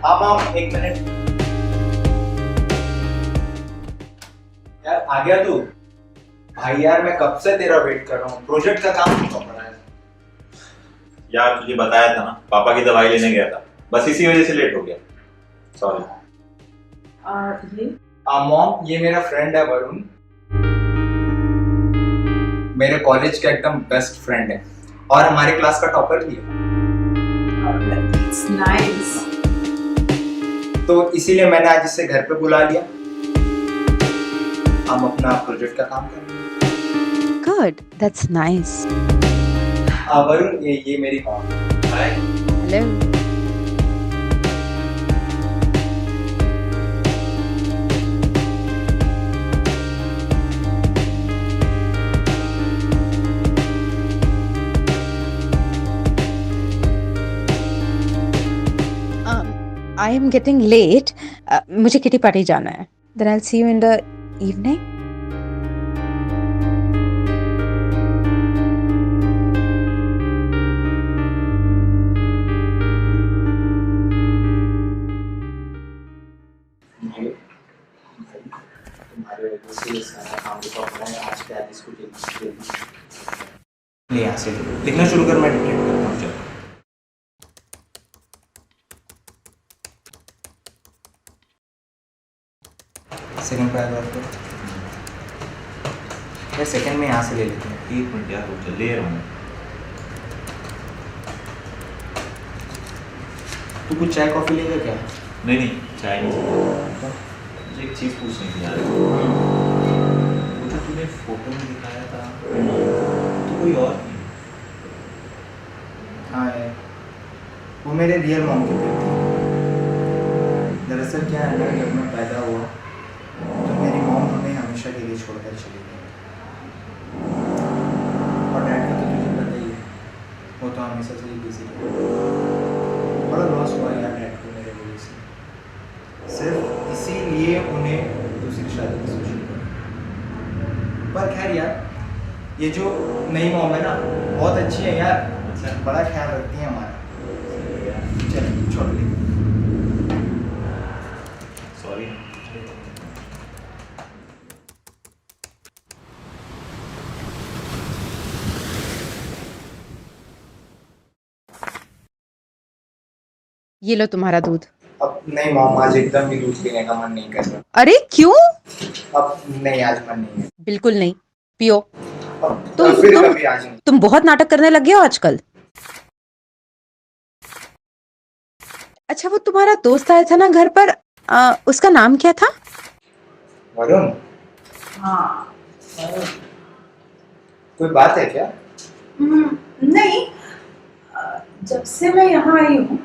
हाँ मॉम, एक मिनट। यार आ गया तू? भाई यार मैं कब से तेरा वेट कर रहा हूँ, प्रोजेक्ट का काम नहीं हो पा रहा है। यार तुझे बताया था ना, पापा की दवाई लेने गया था, बस इसी वजह से लेट हो गया। सॉरी। ये मॉम, ये मेरा फ्रेंड है वरुण, मेरे कॉलेज का एकदम बेस्ट फ्रेंड है और हमारे क्लास का टॉपर भी है। It's nice. तो इसीलिए मैंने आज इसे घर पे बुला लिया। हम अपना प्रोजेक्ट का काम करें। Good. That's nice. वरुण, ये मेरी mom. Hi. Hello. I am getting late. मुझे किटी पार्टी जाना है. Then I'll see you in the evening. तुम्हारे वजह से सारा काम रुका पड़ा है। आज क्या इसको जल्दी यहाँ से लिखना शुरू कर, मैं डिक्टेट करता हूँ। चल सेकंड पैराग्राफ पे यार, सेकंड में यहाँ से ले लेते हैं। एक मिनट यार, रुक जा, ले रहा हूँ। तू कुछ चाय कॉफी लेगा क्या? नहीं नहीं, चाय नहीं चाहिए। मुझे एक चीज़ पूछनी थी यार। वो जो तूने फोटो में दिखाया था, तो कोई और नहीं? हाँ है, वो मेरे रियल मॉम की बेटी थी। दरअसल क्या है ना, जब मैं पैदा हुआ तो मेरी मॉम हमें हमेशा के लिए छोड़कर चली गई। और डैड का तो तुझे पता ही है, वो तो हमेशा से ही बिजी रहे। बड़ा लॉस हुआ यार डैड को मेरे वजह से। सिर्फ इसीलिए उन्हें दूसरी शादी की सोची पड़ी। पर खैर यार, ये जो नई मॉम है ना, बहुत अच्छी है यार। अच्छा। बड़ा ख्याल रखती है हमारा। चल छोड़ ले। सॉरी। ये लो तुम्हारा दूध. अब नहीं मॉम, आज एकदम भी दूध पीने का मन नहीं कर रहा। अरे क्यों? अब नहीं, आज मन नहीं है। बिल्कुल नहीं. पियो. अब तुम फिर तुम कभी आज नहीं। तुम बहुत नाटक करने लगे हो आजकल. अच्छा, वो तुम्हारा दोस्त आया था ना घर पर, उसका नाम क्या था? वरुण, हाँ। कोई बात है क्या? नहीं, जब से मैं यहाँ आई हूँ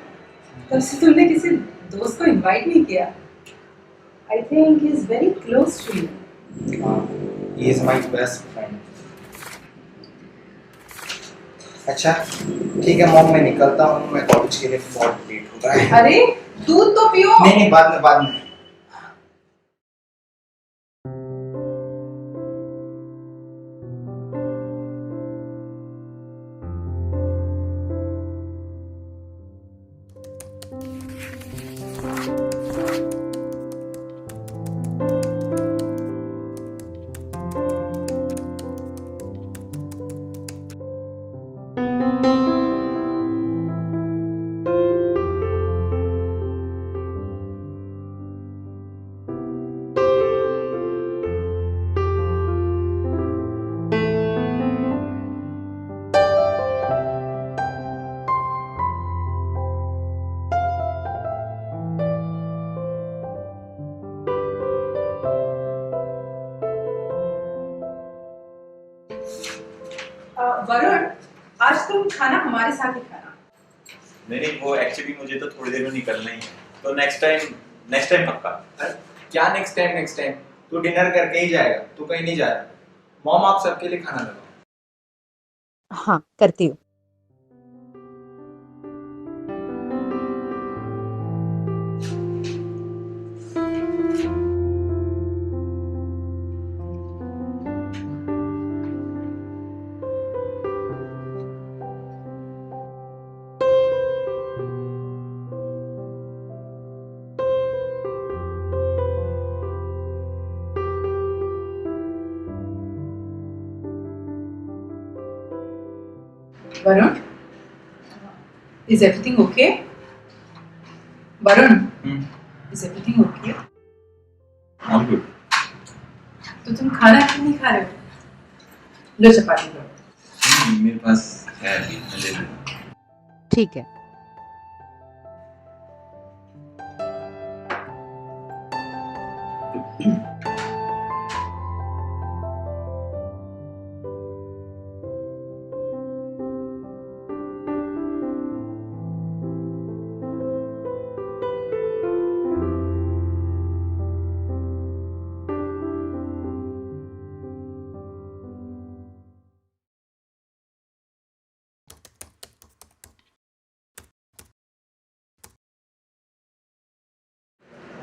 तब से तुमने किसी दोस्त को इनवाइट नहीं किया। I think he is very close to you. He is my best friend. अच्छा ठीक है मॉम, मैं निकलता हूँ, मैं कॉलेज के लिए बहुत लेट हो रहा है। अरे दूध तो पियो। नहीं नहीं, बाद में। वरुण, आज तुम खाना हमारे साथ ही खाना। नहीं नहीं, वो एक्चुअली मुझे तो थोड़ी देर में निकलना ही है, तो नेक्स्ट टाइम पक्का। क्या नेक्स्ट टाइम? तू डिनर करके ही जाएगा, तू कहीं नहीं जा रहा। मॉम आप सबके लिए खाना लगाओ। हाँ, करती हूँ. Varun, is everything okay? Varun, is everything okay? All good. तो तुम खाना क्यों नहीं खा रहे हो? लो चपाती लो। मेरे पास है अभी, मैं ले लूँगा। ठीक है।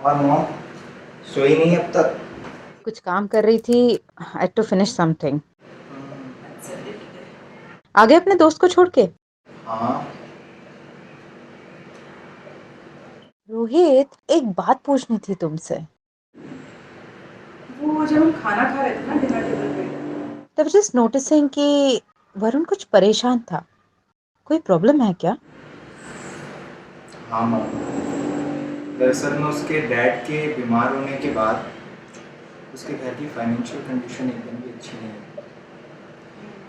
और मॉम सोई नहीं अब तक? कुछ काम कर रही थी। I had to finish something. आ गए अपने दोस्त को छोड़ के? हाँ। रोहित, एक बात पूछनी थी तुमसे। वो जब हम खाना खा रहे थे ना डिनर टेबल पे, तब जस्ट नोटिसिंग कि वरुण कुछ परेशान था। कोई प्रॉब्लम है क्या? हाँ मॉम, दरअसल में उसके डैड के बीमार होने के बाद उसके घर की फाइनेंशियल कंडीशन एकदम भी अच्छी नहीं है।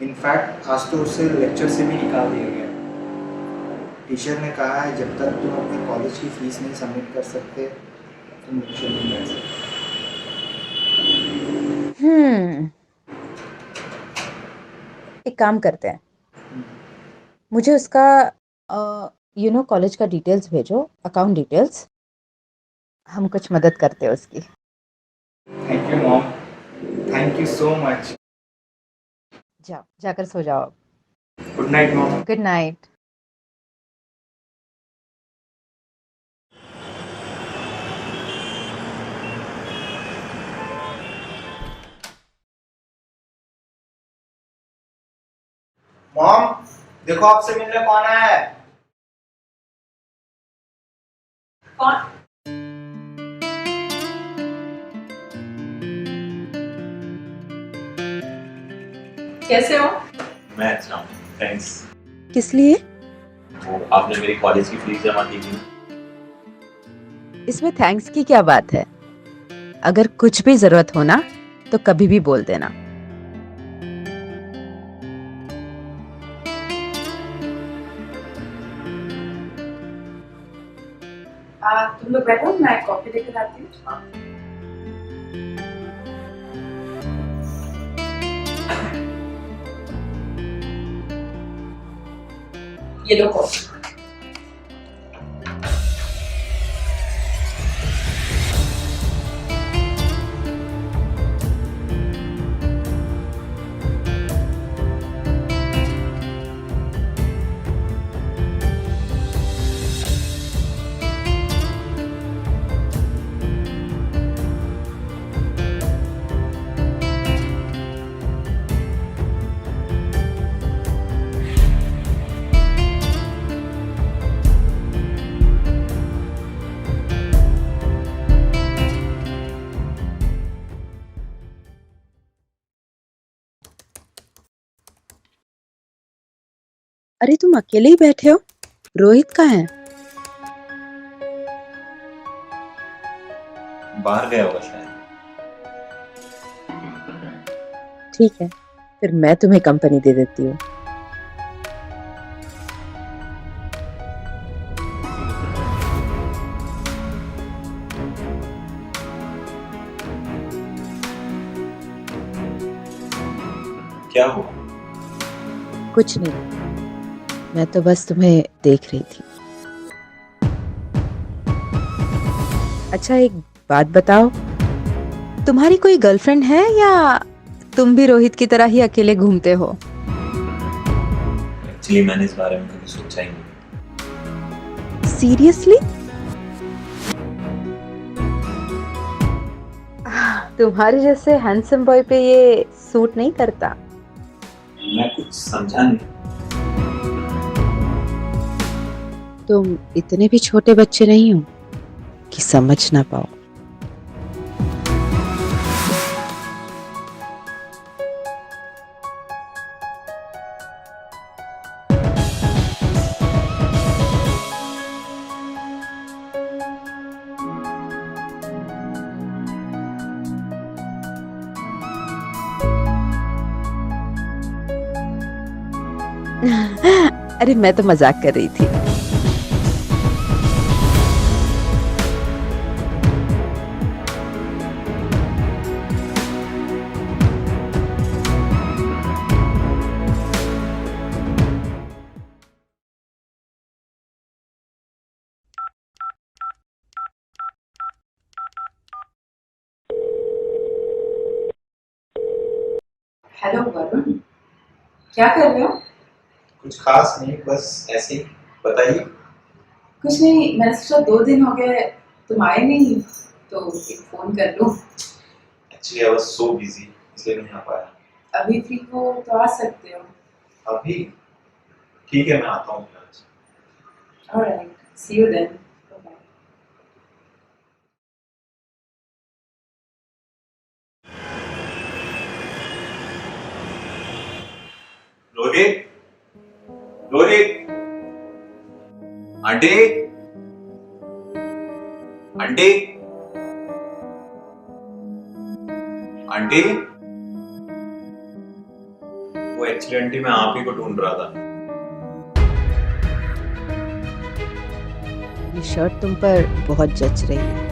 इनफैक्ट आज तो उसे लेक्चर से भी निकाल दिया गया। टीचर ने कहा है जब तक तुम अपनी कॉलेज की फीस नहीं सबमिट कर सकते तुम लेक्चर नहीं बैठ सकते। एक काम करते हैं, मुझे उसका कॉलेज का डिटेल्स भेजो, अकाउंट डिटेल्स। हम कुछ मदद करते हैं उसकी। Thank you mom, thank you so much. जाओ, जाकर सो जाओ। Good night mom. Good night. Mom देखो आपसे मिलने कौन आया है। कौन? कैसे हो? मैं अच्छा हूँ, थैंक्स। किस लिए? वो आपने मेरी कॉलेज की फीस जमा की थी ना? इसमें थैंक्स की क्या बात है? अगर कुछ भी जरूरत हो ना तो कभी भी बोल देना। तुम लोग बैठो, मैं कॉफी लेकर आती हूँ। ये लो कॉफी। अरे तुम अकेले ही बैठे हो? रोहित कहाँ है? बाहर गया होगा शायद। ठीक है, फिर मैं तुम्हें कंपनी दे देती हूँ। क्या हुआ? कुछ नहीं, मैं तो बस तुम्हें देख रही थी। अच्छा एक बात बताओ, तुम्हारी कोई गर्लफ्रेंड है या तुम भी रोहित की तरह ही अकेले घूमते हो? एक्चुअली मैंने इस बारे में कभी सोचा ही नहीं। सीरियसली? तुम्हारे जैसे हैंडसम बॉय पे ये सूट नहीं करता। मैं कुछ समझा नहीं। तुम इतने भी छोटे बच्चे नहीं हो कि समझ ना पाओ। अरे मैं तो मजाक कर रही थी। हेलो वरुण, क्या कर रहे हो? कुछ खास नहीं, बस ऐसे ही। बताइए। कुछ नहीं, मैंने सोचा 2 दिन हो गए तुम आए नहीं, तो एक फोन कर लूं। Actually I was so busy, इसलिए नहीं आ पाया। अभी फ्री हो तो आ सकते हो। अभी ठीक है, मैं आता हूँ आज। Alright, see you then. Rohit, Rohit, aunty, aunty, aunty. वो एक्चुअली आंटी मैं आप ही को ढूंढ रहा था। ये शर्ट तुम पर बहुत जच रही है।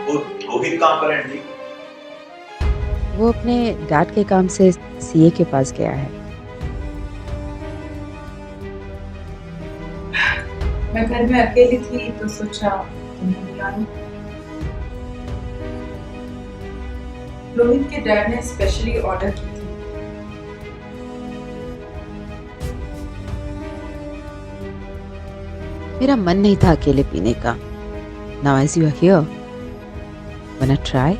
वो रोहित कहाँ पर है आंटी? वो अपने डैड के काम से सीए के पास गया है। मैं घर में अकेली थी तो सोचा तुम्हें बुला लूं। रोहित के डैड ने स्पेशली ऑर्डर की थी। मेरा मन नहीं था अकेले पीने का। Now as you are here, wanna try?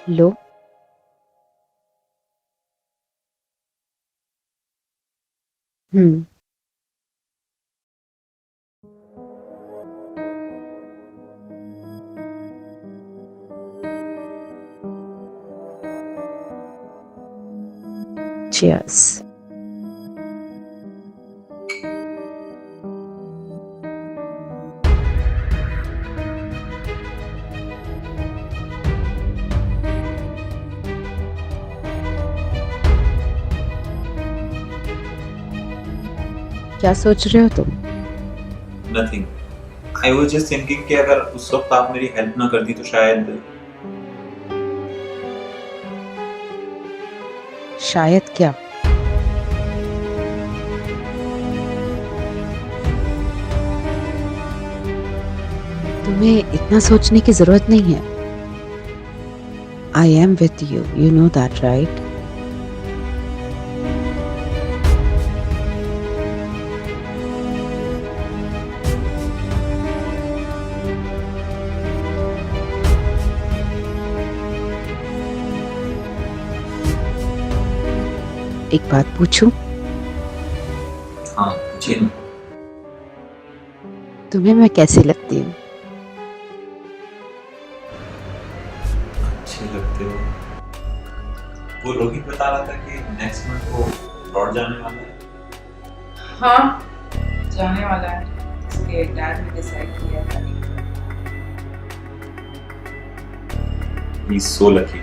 Low. Hmm. Cheers. क्या सोच रहे हो तुम? Nothing. I was just thinking कि अगर उस वक्त आप मेरी हेल्प ना करती तो शायद शायद क्या? तुम्हें इतना सोचने की जरूरत नहीं है। I am with you, you know that right? एक बात पूछूं? हाँ जी। तुम्हें मैं कैसी लगती हूँ? अच्छे लगते हो। वो रोहित बता रहा था कि नेक्स्ट मंथ वो लौट जाने वाला है। हाँ, जाने वाला है। उसके डैड ने डिसाइड किया है। He is so lucky.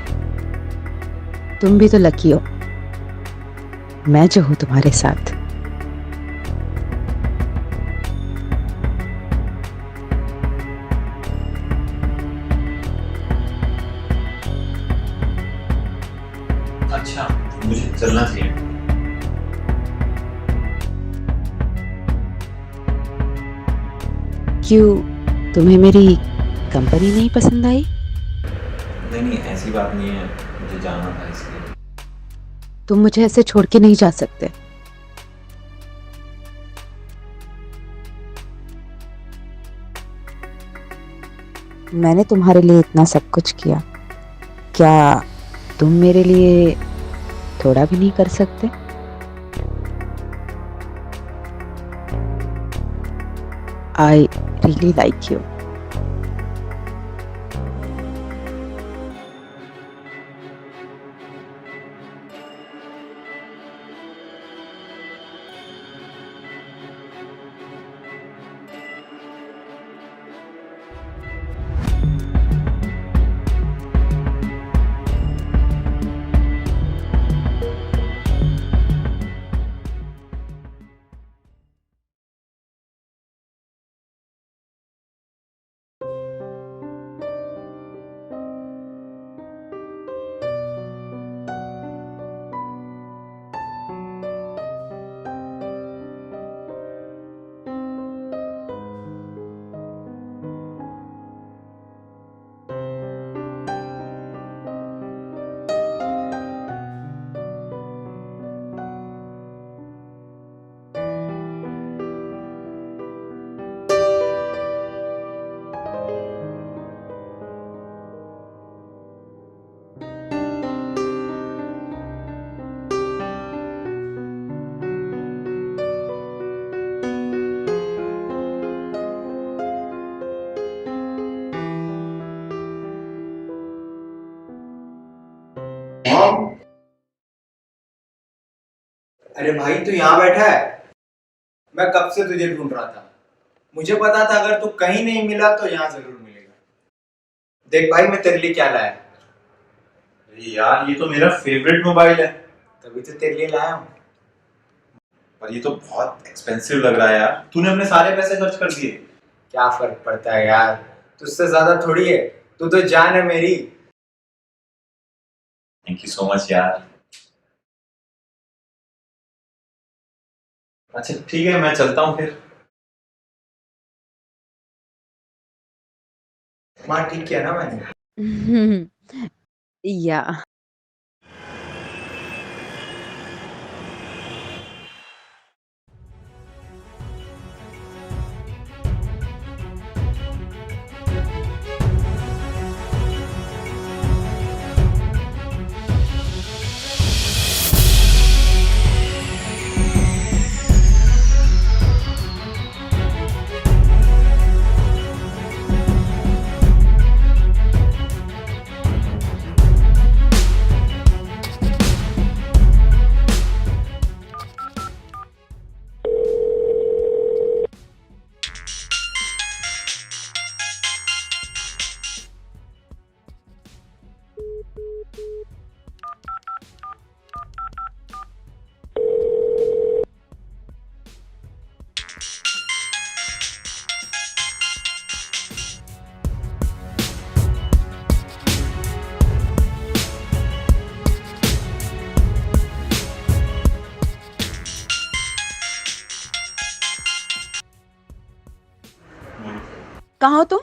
तुम भी तो लकी हो, मैं जो हूं तुम्हारे साथ। अच्छा, मुझे चलना चाहिए। क्यों, तुम्हें मेरी कंपनी नहीं पसंद आई? नहीं, ऐसी बात नहीं है, मुझे जाना था इसलिए। तुम मुझे ऐसे छोड़ के नहीं जा सकते। मैंने तुम्हारे लिए इतना सब कुछ किया, क्या तुम मेरे लिए थोड़ा भी नहीं कर सकते? I really like you. अरे भाई तू यहाँ बैठा है, मैं कब से तुझे ढूंढ रहा था। मुझे पता था अगर तू कहीं नहीं मिला तो यहाँ जरूर मिलेगा। देख भाई मैं तेरे लिए क्या लाया। अरे यार, ये तो मेरा फेवरेट मोबाइल है। तभी तो तेरे लिए लाया हूँ। पर ये तो बहुत एक्सपेंसिव लग रहा है यार। तूने अपने सारे पैसे खर्च कर दिए। क्या फर्क पड़ता है यार, तुझसे ज्यादा थोड़ी है, तू तो जान है मेरी। थैंक यू सो मच यार। अच्छा ठीक है, मैं चलता हूँ फिर। माँ ठीक किया ना मैंने। या कहाँ हो तुम?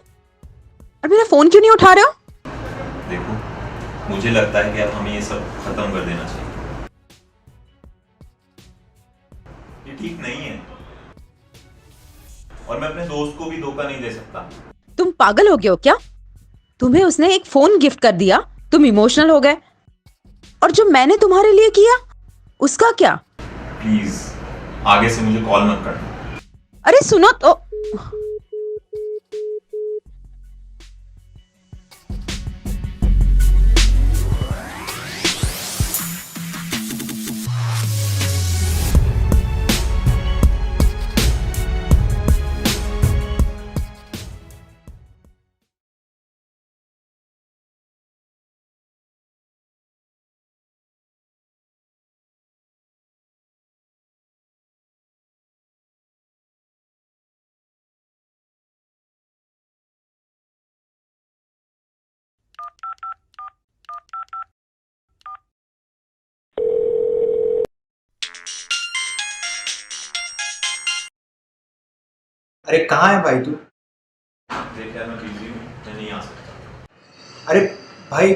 और मेरा फोन क्यों नहीं उठा रहे हो? देखो, मुझे लगता है कि अब हमें ये सब खत्म कर देना चाहिए। ये ठीक नहीं है, और मैं अपने दोस्त को भी धोखा नहीं दे सकता। तुम पागल हो गए हो क्या? तुम्हें उसने एक फोन गिफ्ट कर दिया, तुम इमोशनल हो गए, और जो मैंने तुम्हारे लिए किया उसका क्या? प्लीज आगे से मुझे कॉल मत करना। अरे सुनो तो। अरे कहाँ है भाई तू? देख यार मैं बिजी हूँ, मैं नहीं आ सकता। अरे भाई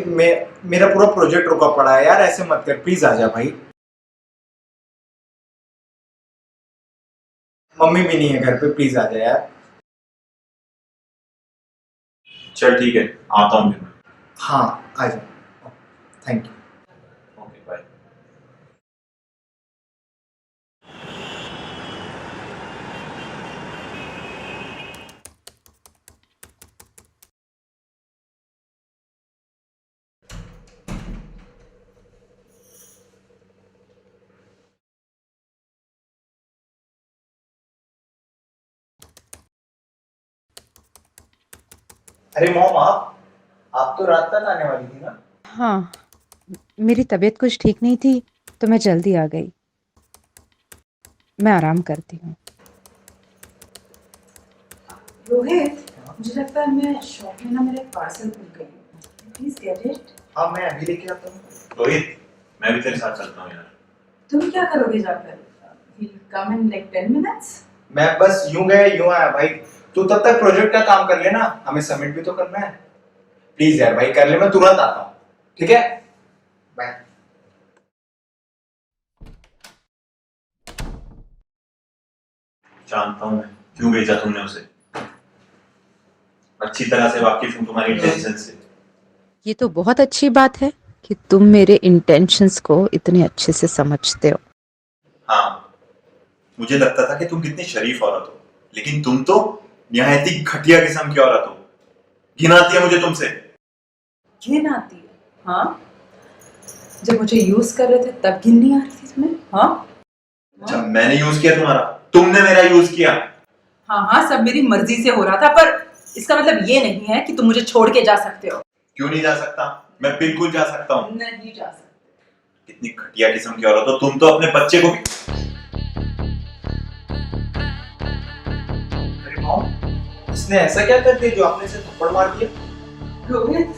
मेरा पूरा प्रोजेक्ट रुका पड़ा है यार, ऐसे मत कर, प्लीज आ जा भाई। मम्मी भी नहीं है घर पे, प्लीज आ जा यार। चल ठीक है, आता हूँ फिर। हाँ आ जा, थैंक यू। Okay bye. अरे मॉम, आप तो रात तक आने वाली थी ना? हाँ, मेरी तबीयत कुछ ठीक नहीं थी तो मैं जल्दी आ गई। मैं आराम करती हूँ। रोहित, मुझे लगता है मैं शॉप में ना मेरा पार्सल भूल गई हूँ। Please get it. हाँ मैं अभी लेके आता हूँ। रोहित, मैं भी तेरे साथ चलता हूँ यार। तुम क्या करोगे जाकर? He'll come in like 10 minutes. मैं बस यूं गया यूं आया भाई। तू तब तक प्रोजेक्ट का काम कर लेना, हमें सबमिट भी तो करना है। प्लीज यार भाई कर ले, मैं तुरंत आता हूँ, ठीक है? बाय। जानता हूँ मैं क्यों भेजा तुमने उसे। अच्छी तरह से वाकिफ हूँ तुम्हारी टेंशन से। ये तो बहुत अच्छी बात है कि तुम मेरे इंटेंशंस को इतने अच्छे से समझते हो। हाँ, मुझे लगता था कि तुम कितनी शरीफ औरत हो, लेकिन तुम तो निहायत ही घटिया किस्म की औरत हो। घिन आती है मुझे तुमसे। घिन आती है? हाँ, जब मुझे यूज कर रहे थे तब घिन नहीं आ रही थी तुम्हें? हाँ जब मैंने यूज किया तुम्हारा, तुमने मेरा यूज किया। हाँ हाँ, सब मेरी मर्जी से हो रहा था, पर इसका मतलब ये नहीं है कि तुम मुझे छोड़ के जा सकते हो। क्यों नहीं जा सकता? मैं बिल्कुल जा सकता हूँ। नहीं जा सकते। कितनी घटिया किस्म की औरत हो तुम तो। अपने बच्चे को भी। अरे मॉम, इसने ऐसा क्या कर दिया जो आपने इसे थप्पड़ मार दिया? रोहित,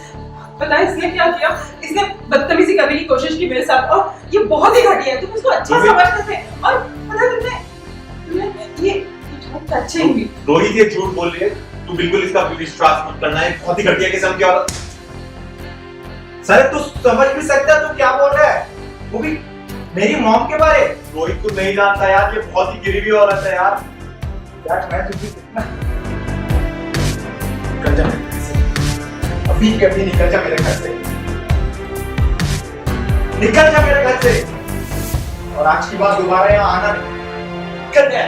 पता है इसने क्या किया? इसने बदतमीजी करने की कोशिश की मेरे साथ, और ये बहुत ही घटिया है। तुम इसको अच्छा समझते थे, और पता है तुमने ये टचिंग भी। रोहित ये झूठ बोल रही है, तू बिल्कुल इसका विश्वास मत करना है। बहुत ही घटिया किस्म की औरत। सर तू समझ भी सकता है तू क्या बोल रहा है, वो भी मेरी मॉम के बारे? रोहित तू नहीं जानता यार, ये बहुत ही गिरी हुई औरत है यार। यार मैं तुझे कितना, निकल जा मेरे घर से, अभी के अभी निकल जा मेरे घर से, निकल जा मेरे घर से, और आज की बात दोबारा यहाँ आना नहीं। निकल जा।